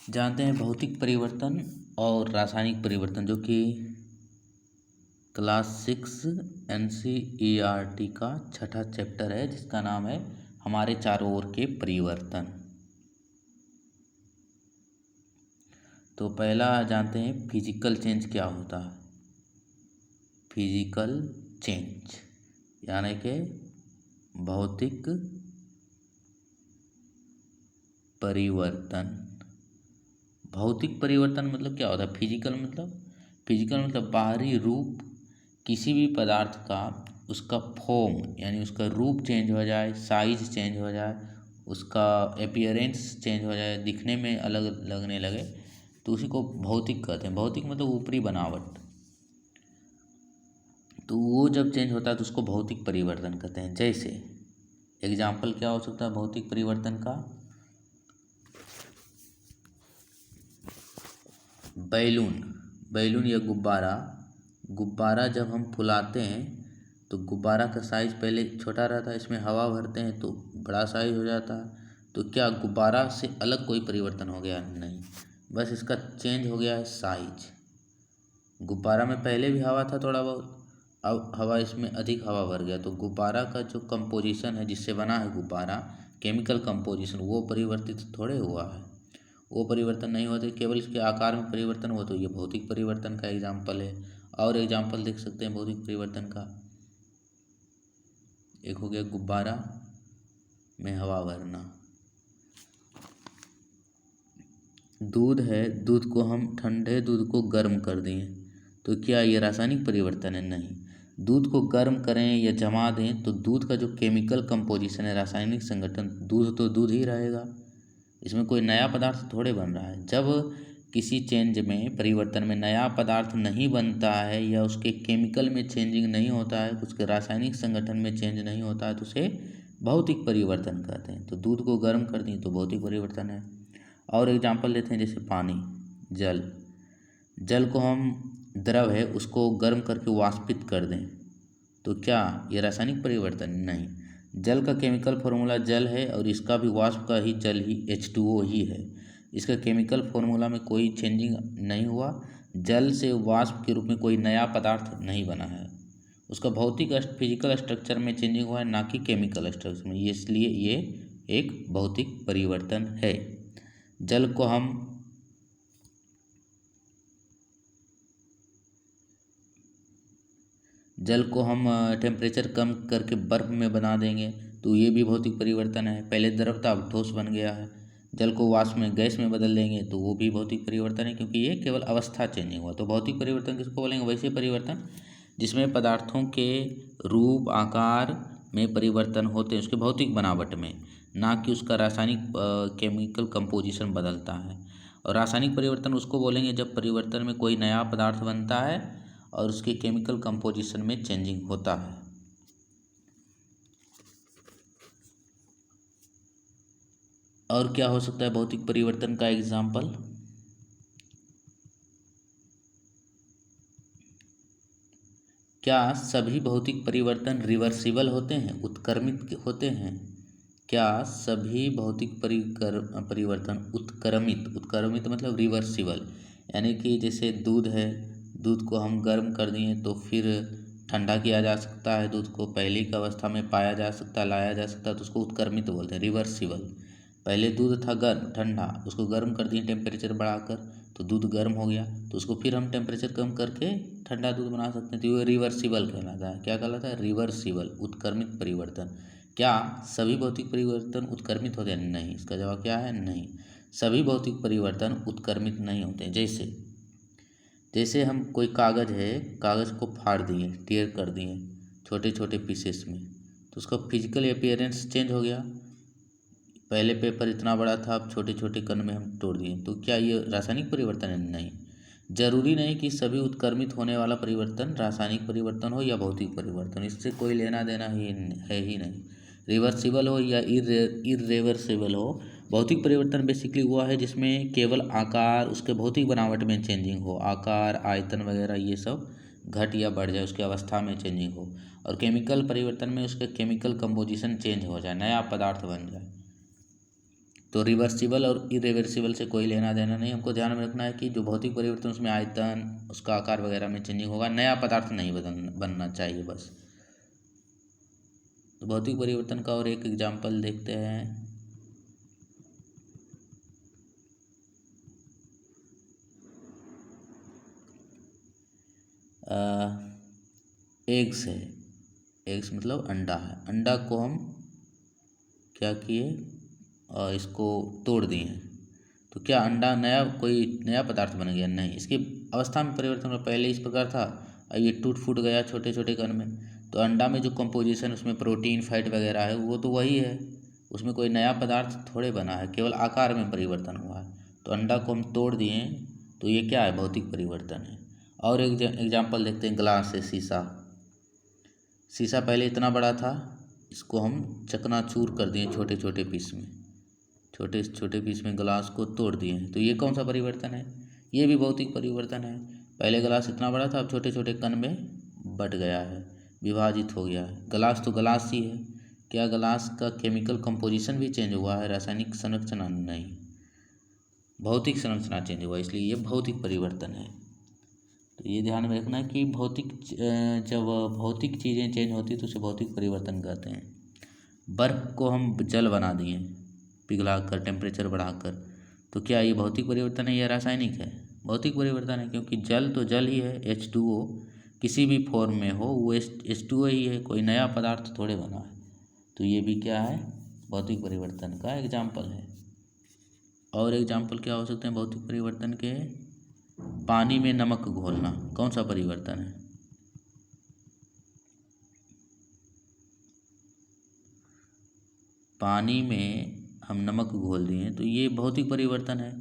जानते हैं भौतिक परिवर्तन और रासायनिक परिवर्तन, जो कि क्लास 6 NCERT का छठा चैप्टर है, जिसका नाम है हमारे चारों ओर के परिवर्तन। तो पहला जानते हैं फिजिकल चेंज क्या होता है। फिजिकल चेंज यानी कि भौतिक परिवर्तन। भौतिक परिवर्तन मतलब क्या होता है। फिजिकल मतलब बाहरी रूप किसी भी पदार्थ का, उसका फॉर्म यानी उसका रूप चेंज हो जाए, साइज चेंज हो जाए, उसका अपीयरेंस चेंज हो जाए, दिखने में अलग लगने लगे, तो उसी को भौतिक कहते हैं। भौतिक मतलब ऊपरी बनावट। तो वो जब चेंज होता है तो उसको भौतिक परिवर्तन कहते हैं। जैसे एग्जाम्पल क्या हो सकता है भौतिक परिवर्तन का। बैलून या गुब्बारा जब हम फुलाते हैं तो गुब्बारा का साइज पहले छोटा रहता है, इसमें हवा भरते हैं तो बड़ा साइज हो जाता है। तो क्या गुब्बारा से अलग कोई परिवर्तन हो गया? नहीं, बस इसका चेंज हो गया है साइज। गुब्बारा में पहले भी हवा था थोड़ा बहुत, अब हवा इसमें अधिक हवा भर गया, तो गुब्बारा का जो कंपोजिशन है जिससे बना है गुब्बारा, केमिकल कंपोजिशन, वो परिवर्तित थोड़े हुआ है। वो परिवर्तन नहीं होते, केवल इसके आकार में परिवर्तन हुआ, तो ये भौतिक परिवर्तन का एग्जाम्पल है। और एग्जाम्पल देख सकते हैं भौतिक परिवर्तन का। एक हो गया गुब्बारा में हवा भरना। दूध है, दूध को हम ठंडे दूध को गर्म कर दिए, तो क्या ये रासायनिक परिवर्तन है? नहीं। दूध को गर्म करें या जमा दें तो दूध का जो केमिकल कंपोजिशन है, रासायनिक संगठन, दूध तो दूध ही रहेगा, इसमें कोई नया पदार्थ थोड़े बन रहा है। जब किसी चेंज में, परिवर्तन में नया पदार्थ नहीं बनता है या उसके केमिकल में चेंजिंग नहीं होता है, उसके रासायनिक संगठन में चेंज नहीं होता है, तो उसे भौतिक परिवर्तन कहते हैं। तो दूध को गर्म कर दें तो भौतिक परिवर्तन है। और एग्जाम्पल लेते हैं जैसे पानी, जल को हम द्रव है उसको गर्म करके वाष्पित कर दें, तो क्या ये रासायनिक परिवर्तन? नहीं। जल का केमिकल फॉर्मूला जल है और इसका भी वाष्प का ही जल ही H2O ही है। इसका केमिकल फॉर्मूला में कोई चेंजिंग नहीं हुआ। जल से वाष्प के रूप में कोई नया पदार्थ नहीं बना है, उसका भौतिक फिजिकल स्ट्रक्चर में चेंजिंग हुआ है, ना कि केमिकल स्ट्रक्चर में। इसलिए ये एक भौतिक परिवर्तन है। जल को हम टेम्परेचर कम करके बर्फ़ में बना देंगे तो ये भी भौतिक परिवर्तन है। पहले द्रव था, अब ठोस बन गया है। जल को वाष्प में, गैस में बदल देंगे तो वो भी भौतिक परिवर्तन है, क्योंकि ये केवल अवस्था चेंजिंग हुआ। तो भौतिक परिवर्तन किसको बोलेंगे? वैसे परिवर्तन जिसमें पदार्थों के रूप, आकार में परिवर्तन होते हैं, उसके भौतिक बनावट में, ना कि उसका रासायनिक केमिकल कंपोजिशन बदलता है। और रासायनिक परिवर्तन उसको बोलेंगे जब परिवर्तन में कोई नया पदार्थ बनता है और उसके केमिकल कंपोजिशन में चेंजिंग होता है। और क्या हो सकता है भौतिक परिवर्तन का एग्जाम्पल? क्या सभी भौतिक परिवर्तन रिवर्सिबल होते हैं, उत्क्रमित होते हैं? क्या सभी भौतिक परिवर्तन उत्क्रमित मतलब रिवर्सिबल, यानी कि जैसे दूध है, दूध को हम गर्म कर दिए तो फिर ठंडा किया जा सकता है, दूध को पहले की अवस्था में पाया जा सकता, लाया जा सकता है, तो उसको उत्क्रमित बोलते हैं, रिवर्सिबल। पहले दूध था गर्म, ठंडा, उसको गर्म कर दिए टेम्परेचर बढ़ाकर, तो दूध गर्म हो गया, तो उसको फिर हम टेम्परेचर कम करके ठंडा दूध बना सकते हैं, तो ये रिवर्सिबल कहलाता है। क्या कहलाता है? रिवर्सिबल, उत्क्रमित परिवर्तन। क्या सभी भौतिक परिवर्तन उत्क्रमित होते हैं? नहीं। इसका जवाब क्या है? नहीं, सभी भौतिक परिवर्तन उत्क्रमित नहीं होते। जैसे हम कोई कागज़ है, कागज़ को फाड़ दिए, टेयर कर दिए छोटे छोटे पीसेस में, तो उसका फिजिकल अपीयरेंस चेंज हो गया। पहले पेपर इतना बड़ा था, अब छोटे छोटे कण में हम तोड़ दिए, तो क्या ये रासायनिक परिवर्तन है? नहीं। जरूरी नहीं कि सभी उत्क्रमित होने वाला परिवर्तन रासायनिक परिवर्तन हो या भौतिक परिवर्तन, इससे कोई लेना देना है ही नहीं। रिवर्सिबल हो या इर्रिवर्सिबल हो, भौतिक परिवर्तन बेसिकली हुआ है जिसमें केवल आकार, उसके भौतिक बनावट में चेंजिंग हो, आकार, आयतन वगैरह ये सब घट या बढ़ जाए, उसकी अवस्था में चेंजिंग हो। और केमिकल परिवर्तन में उसके केमिकल कंपोजिशन चेंज हो जाए, नया पदार्थ बन जाए। तो रिवर्सिबल और इरिवर्सिबल से कोई लेना देना नहीं। हमको ध्यान में रखना है कि जो भौतिक परिवर्तन उसमें आयतन, उसका आकार वगैरह में चेंजिंग होगा, नया पदार्थ नहीं बनना चाहिए बस। तो भौतिक परिवर्तन का और एक एग्जाम्पल देखते हैं। एग्स है, एग्स मतलब अंडा है। अंडा को हम क्या किए, इसको तोड़ दिए, तो क्या अंडा कोई नया पदार्थ बन गया? नहीं, इसकी अवस्था में परिवर्तन पहले इस प्रकार था, अब ये टूट फूट गया छोटे छोटे कण में। तो अंडा में जो कंपोजिशन उसमें प्रोटीन फैट वगैरह है वो तो वही है, उसमें कोई नया पदार्थ थोड़े बना है, केवल आकार में परिवर्तन हुआ है। तो अंडा को हम तोड़ दिए, तो ये क्या है? भौतिक परिवर्तन है। और एक एग्जाम्पल देखते हैं, ग्लास है, शीशा। शीशा पहले इतना बड़ा था, इसको हम चकनाचूर कर दिए छोटे छोटे पीस में, छोटे छोटे पीस में ग्लास को तोड़ दिए हैं। तो ये कौन सा परिवर्तन है? ये भी भौतिक परिवर्तन है। पहले ग्लास इतना बड़ा था, अब छोटे छोटे कण में बट गया है, विभाजित हो गया है। ग्लास तो ग्लास ही है। क्या ग्लास का केमिकल कंपोजिशन भी चेंज हुआ है? रासायनिक संरचना नहीं, भौतिक संरचना चेंज हुआ, इसलिए ये भौतिक परिवर्तन है। तो ये ध्यान में रखना कि जब भौतिक चीज़ें चेंज होती है तो उसे भौतिक परिवर्तन कहते हैं। बर्फ़ को हम जल बना दिए पिघलाकर, टेम्परेचर बढ़ाकर, तो क्या ये भौतिक परिवर्तन है या रासायनिक है? भौतिक परिवर्तन है, क्योंकि जल तो जल ही है, H2O किसी भी फॉर्म में हो वो H2O ही है, कोई नया पदार्थ थोड़े बना है। तो ये भी क्या है? भौतिक परिवर्तन का एग्जाम्पल है। और एग्जाम्पल क्या हो सकते हैं भौतिक परिवर्तन के? पानी में नमक घोलना कौन सा परिवर्तन है? पानी में हम नमक घोल दिए तो ये भौतिक परिवर्तन है,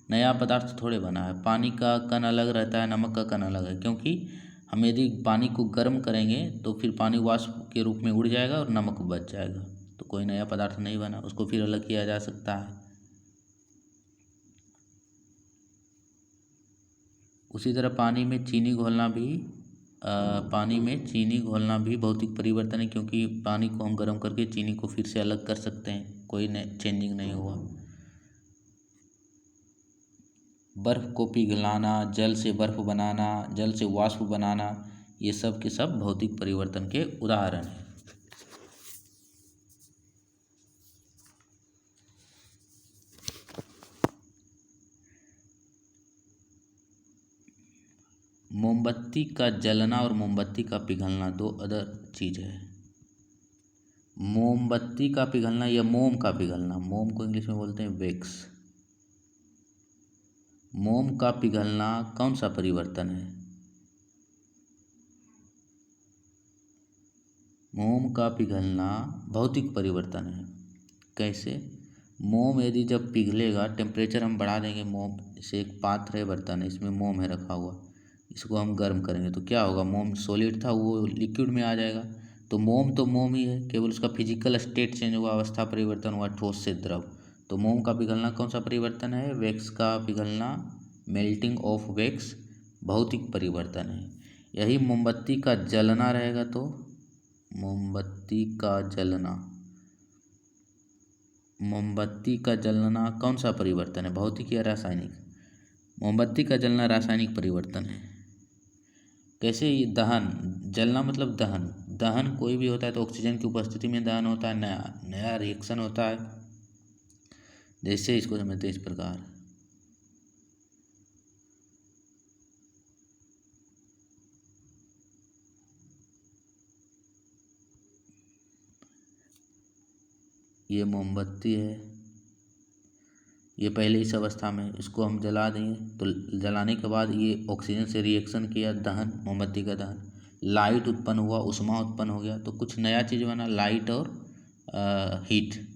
नया पदार्थ थोड़े बना है। पानी का कण अलग रहता है, नमक का कण अलग है, क्योंकि हम यदि पानी को गर्म करेंगे तो फिर पानी वाष्प के रूप में उड़ जाएगा और नमक बच जाएगा, तो कोई नया पदार्थ नहीं बना, उसको फिर अलग किया जा सकता है। उसी तरह पानी में चीनी घोलना भी भौतिक परिवर्तन है, क्योंकि पानी को हम गर्म करके चीनी को फिर से अलग कर सकते हैं, कोई चेंजिंग नहीं हुआ। बर्फ़ को पिघलाना, जल से बर्फ़ बनाना, जल से वाष्प बनाना, ये सब के सब भौतिक परिवर्तन के उदाहरण हैं। मोमबत्ती का जलना और मोमबत्ती का पिघलना दो अदर चीज़ है। मोमबत्ती का पिघलना या मोम का पिघलना, मोम को इंग्लिश में बोलते हैं वैक्स। मोम का पिघलना कौन सा परिवर्तन है? मोम का पिघलना भौतिक परिवर्तन है। कैसे? मोम यदि जब पिघलेगा, टेम्परेचर हम बढ़ा देंगे, मोम से एक पात्र है, बर्तन है, इसमें मोम है रखा हुआ, इसको हम गर्म करेंगे तो क्या होगा? मोम सॉलिड था वो लिक्विड में आ जाएगा। तो मोम ही है, केवल उसका फिजिकल स्टेट चेंज हुआ, अवस्था परिवर्तन हुआ, ठोस से द्रव। तो मोम का पिघलना कौन सा परिवर्तन है? वैक्स का पिघलना, मेल्टिंग ऑफ वैक्स, भौतिक परिवर्तन है। यही मोमबत्ती का जलना रहेगा तो मोमबत्ती का जलना कौन सा परिवर्तन है? भौतिक या रासायनिक? मोमबत्ती का जलना रासायनिक परिवर्तन है। कैसे? ये दहन, जलना मतलब दहन, दहन कोई भी होता है तो ऑक्सीजन की उपस्थिति में दहन होता है, नया नया रिएक्शन होता है। जैसे इसको समझते हैं इस प्रकार, ये मोमबत्ती है, ये पहले इस अवस्था में, इसको हम जला देंगे तो जलाने के बाद ये ऑक्सीजन से रिएक्शन किया, दहन, मोमबत्ती का दहन, लाइट उत्पन्न हुआ, उष्मा उत्पन्न हो गया, तो कुछ नया चीज़ बना, लाइट और हीट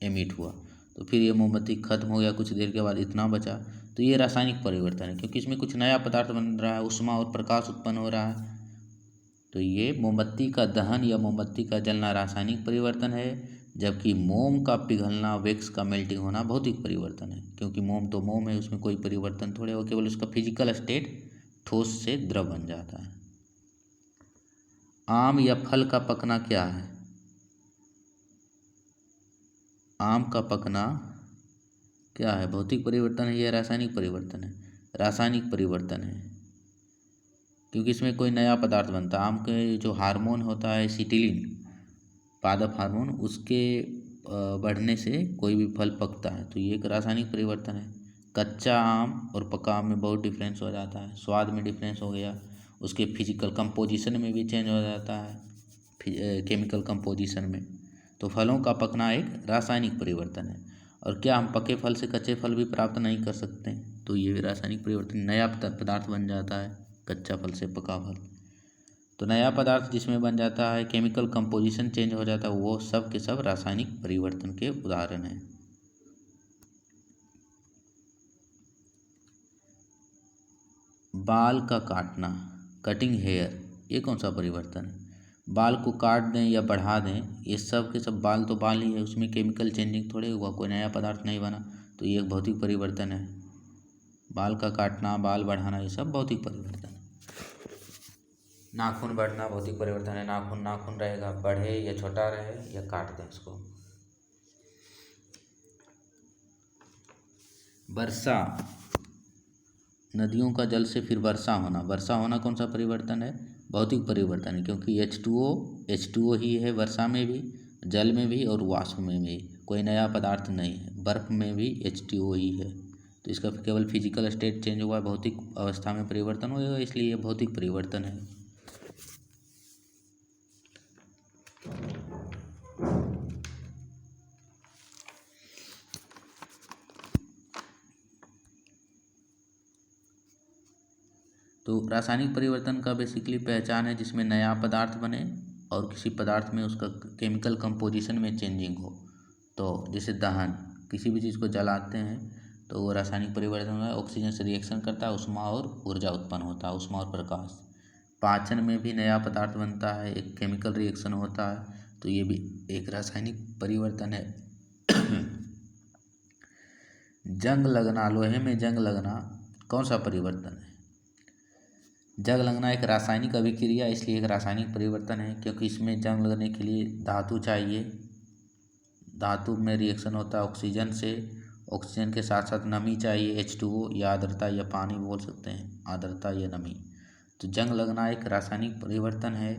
एमिट हुआ, तो फिर ये मोमबत्ती खत्म हो गया, कुछ देर के बाद इतना बचा। तो ये रासायनिक परिवर्तन है, क्योंकि इसमें कुछ नया पदार्थ बन रहा है, उष्मा और प्रकाश उत्पन्न हो रहा है। तो ये मोमबत्ती का दहन या मोमबत्ती का जलना रासायनिक परिवर्तन है, जबकि मोम का पिघलना, वैक्स का मेल्टिंग होना भौतिक परिवर्तन है, क्योंकि मोम तो मोम है, उसमें कोई परिवर्तन थोड़े हो, केवल उसका फिजिकल स्टेट ठोस से द्रव बन जाता है। आम या फल का पकना क्या है? आम का पकना क्या है, भौतिक परिवर्तन है या रासायनिक परिवर्तन है? रासायनिक परिवर्तन है, क्योंकि इसमें कोई नया पदार्थ बनता है। आम के जो हार्मोन होता है एसिटिलीन, पादप हार्मोन, उसके बढ़ने से कोई भी फल पकता है, तो ये एक रासायनिक परिवर्तन है। कच्चा आम और पका आम में बहुत डिफरेंस हो जाता है, स्वाद में डिफरेंस हो गया, उसके फिजिकल कंपोजिशन में भी चेंज हो जाता है, केमिकल कंपोजिशन में। तो फलों का पकना एक रासायनिक परिवर्तन है। और क्या हम पके फल से कच्चे फल भी प्राप्त नहीं कर सकते? तो ये भी रासायनिक परिवर्तन, नया पदार्थ बन जाता है कच्चा फल से पका फल। तो नया पदार्थ जिसमें बन जाता है, केमिकल कंपोजिशन चेंज हो जाता है, वो सब के सब रासायनिक परिवर्तन के उदाहरण हैं। बाल का काटना, कटिंग हेयर, ये कौन सा परिवर्तन है? बाल को काट दें या बढ़ा दें, ये सब के सब बाल तो बाल ही है, उसमें केमिकल चेंजिंग थोड़े हुआ, कोई नया पदार्थ नहीं बना, तो ये एक भौतिक परिवर्तन है। बाल का काटना, बाल बढ़ाना, ये सब भौतिक परिवर्तन है। नाखून बढ़ना भौतिक परिवर्तन है, नाखून नाखून रहेगा, बढ़े या छोटा रहे या काट दें उसको। वर्षा, नदियों का जल से फिर वर्षा होना, वर्षा होना कौन सा परिवर्तन है? भौतिक परिवर्तन है, क्योंकि H2O ही है वर्षा में भी, जल में भी और वाष्प में भी, कोई नया पदार्थ नहीं है। बर्फ में भी H2O ही है, तो इसका केवल फिजिकल स्टेट चेंज हुआ है, भौतिक अवस्था में परिवर्तन होगा, इसलिए ये भौतिक परिवर्तन है। तो रासायनिक परिवर्तन का बेसिकली पहचान है जिसमें नया पदार्थ बने और किसी पदार्थ में उसका केमिकल कंपोजिशन में चेंजिंग हो। तो जैसे दहन, किसी भी चीज़ को जलाते हैं तो वो रासायनिक परिवर्तन में ऑक्सीजन से रिएक्शन करता है, उष्मा और ऊर्जा उत्पन्न होता है, उष्मा और प्रकाश। पाचन में भी नया पदार्थ बनता है, एक केमिकल रिएक्शन होता है, तो ये भी एक रासायनिक परिवर्तन है। जंग लगना, लोहे में जंग लगना कौन सा परिवर्तन है? जंग लगना एक रासायनिक अभिक्रिया, इसलिए एक रासायनिक परिवर्तन है, क्योंकि इसमें जंग लगने के लिए धातु चाहिए, धातु में रिएक्शन होता है ऑक्सीजन से, ऑक्सीजन के साथ साथ नमी चाहिए, H2O या आर्द्रता या पानी बोल सकते हैं, आर्द्रता या नमी। तो जंग लगना एक रासायनिक परिवर्तन है।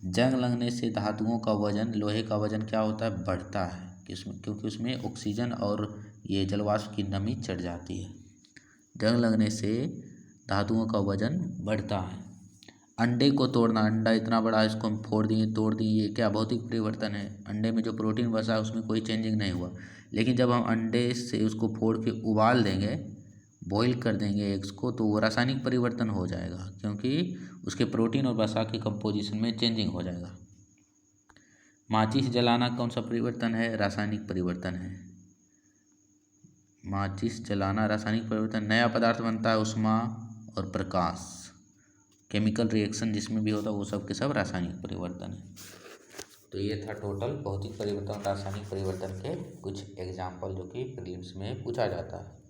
जंग लगने से धातुओं का वजन, लोहे का वजन क्या होता है? बढ़ता है, क्योंकि उसमें ऑक्सीजन और ये जलवाष्प की नमी चढ़ जाती है। जंग लगने से धातुओं का वजन बढ़ता है। अंडे को तोड़ना, अंडा इतना बड़ा है, इसको हम फोड़ दिए, तोड़ दिए, ये क्या भौतिक परिवर्तन है? अंडे में जो प्रोटीन बचा है उसमें कोई चेंजिंग नहीं हुआ, लेकिन जब हम अंडे से उसको फोड़ के उबाल देंगे, बॉईल कर देंगे एग्स को, तो वो रासायनिक परिवर्तन हो जाएगा, क्योंकि उसके प्रोटीन और वसा के कंपोजिशन में चेंजिंग हो जाएगा। माचिस जलाना कौन सा परिवर्तन है? रासायनिक परिवर्तन है। माचिस जलाना रासायनिक परिवर्तन, नया पदार्थ बनता है, उष्मा और प्रकाश, केमिकल रिएक्शन जिसमें भी होता है, वो सब के सब रासायनिक परिवर्तन है। तो ये था टोटल भौतिक परिवर्तन, रासायनिक परिवर्तन के कुछ एग्जाम्पल जो कि प्रीलिम्स में पूछा जाता है।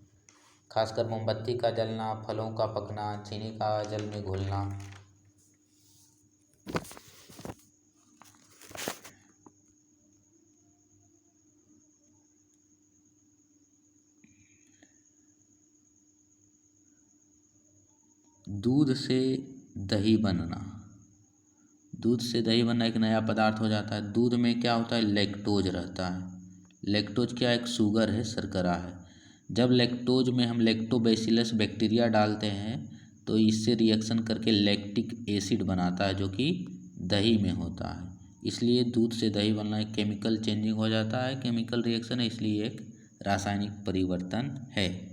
खासकर मोमबत्ती का जलना, फलों का पकना, चीनी का जल में घुलना। दूध से दही बनना, दूध से दही बनना एक नया पदार्थ हो जाता है। दूध में क्या होता है? लैक्टोज रहता है। लैक्टोज क्या? एक शुगर है, शर्करा है। जब लैक्टोज में हम लैक्टोबैसिलस बैक्टीरिया डालते हैं तो इससे रिएक्शन करके लैक्टिक एसिड बनाता है, जो कि दही में होता है। इसलिए दूध से दही बनना एक केमिकल चेंजिंग हो जाता है, केमिकल रिएक्शन है, इसलिए एक रासायनिक परिवर्तन है।